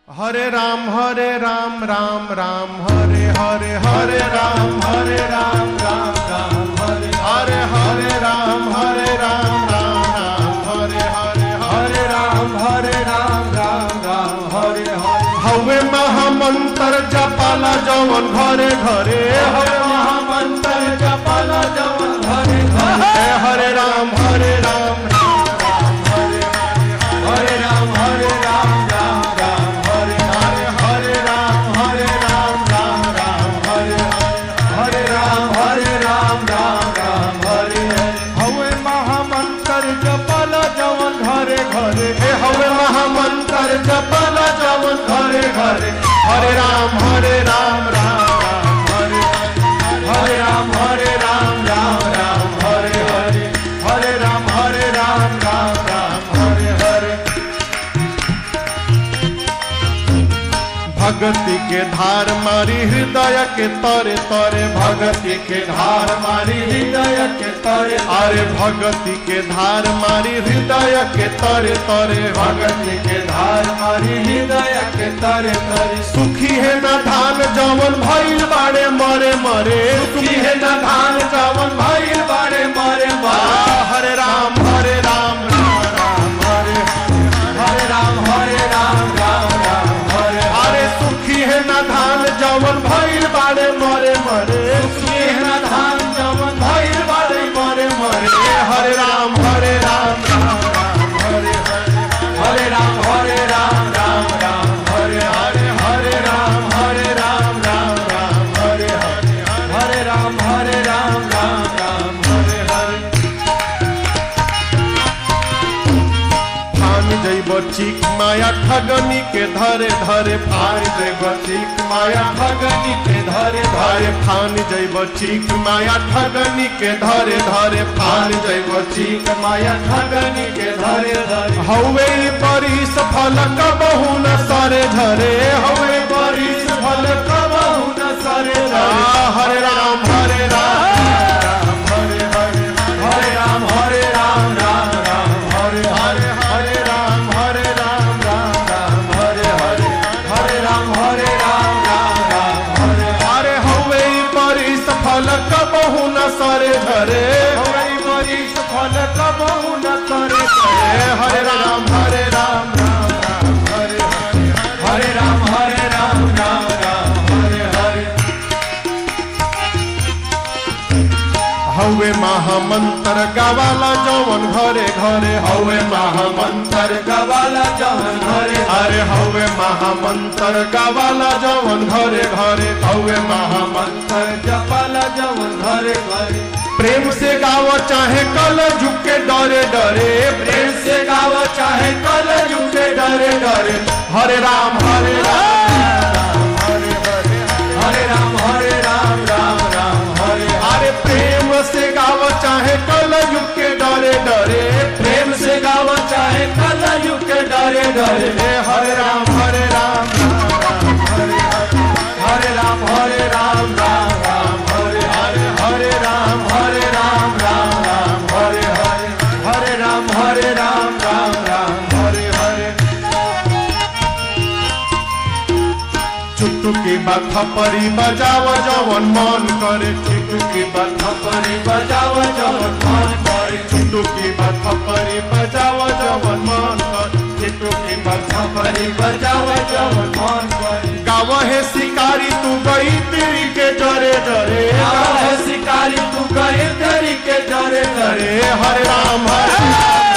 हरे राम राम राम हरे हरे हरे राम राम राम हरे हरे राम राम हरे हरे हरे राम राम हरे हरे हवे महामंत्र जपाला जवन घरे घरे हवे महामंत्र जपाला जवन घरे घरे हरे राम हरे राम हरे राम हरे राम घरे हवे महामंत्र जपाला जवन घरे घरे हरे राम हरे राम हरे राम हरे राम हरे हरे हरे राम हरे हरे भगति के धार मारी हृदय के तरे तरे भगति के धार मारी हृदय के तरे अरे भगति के धार मारी हृदय के तरे तरे भगति के धार मारी हृदय के तरे तरे सुखी है न धान जवन भइल बाड़े मरे मरे सुखी है न धान जवन भइल बाड़े मरे मरे हरे राम हरे राम हरे राम हरे राम हरे हरे सुखी है न धान जवन भइल बाड़े मरे मरे सुखी है न धान जवन भइल बाड़े मरे मरे हरे राम हरे राम हरे राम हरे राम हरे हरे हरे राम हरे राम हरे हरे राम हरे राम हरे हरे फान जैब चिक माया ठगनी के धरे धरे फान जैब चिक माया ठगनी के धरे धरे फान जैब चिक माया ठगनी के धरे धरे फान जैब चिक माया ठगनी के धरे धरे हवे परिस फल कबहु न सरे धरे हवे परिस फल कबहु न सरे धरे हरे राम हरे राम हरे हरे हरे राम हरे राम हरे हरे हरे राम हरे राम हरे हरे हरे राम हरे राम हरे हरे हवे परिस फल कबहु न सरे धरे हवे परिस फल कबहु न सरे धरे हरे राम हरे राम हरे हरे राम हरे राम हरे हरे हवे महामंत्र गवाला जवन घरे घरे हवे महामंत्र गवाला जवन घरे अरे हवे महामंत्र गवाला जवन घरे घरे हवे महामंत्र जपाला जवन घरे घरे प्रेम से गाव चाहे कल झुके डरे डरे प्रेम से गाव चाहे कल झुके डरे डरे हरे राम हरे हरे हरे राम हरे राम हरे हरे प्रेम से गाव चाहे कल युग के डरे डरे प्रेम से गाव चाहे कल युग के डरे डरे हरे राम हरे राम हरे राम हरे राम हरे हरे हरे राम हरे राम हरे हरे हरे राम हरे राम हरे हरे चुटकी बाथा परी बजाव जवन मन करे चुटकी बाथा परी बजाव जवन मन करे चुटकी बाथा परी बजाव जवन मन करे चुटकी बाथा परी बजाव जवन मन करे गाव है शिकारी तू गई तेरी के डरे डरे गाव है शिकारी तू गई तेरी के डरे डरे हरे राम हरे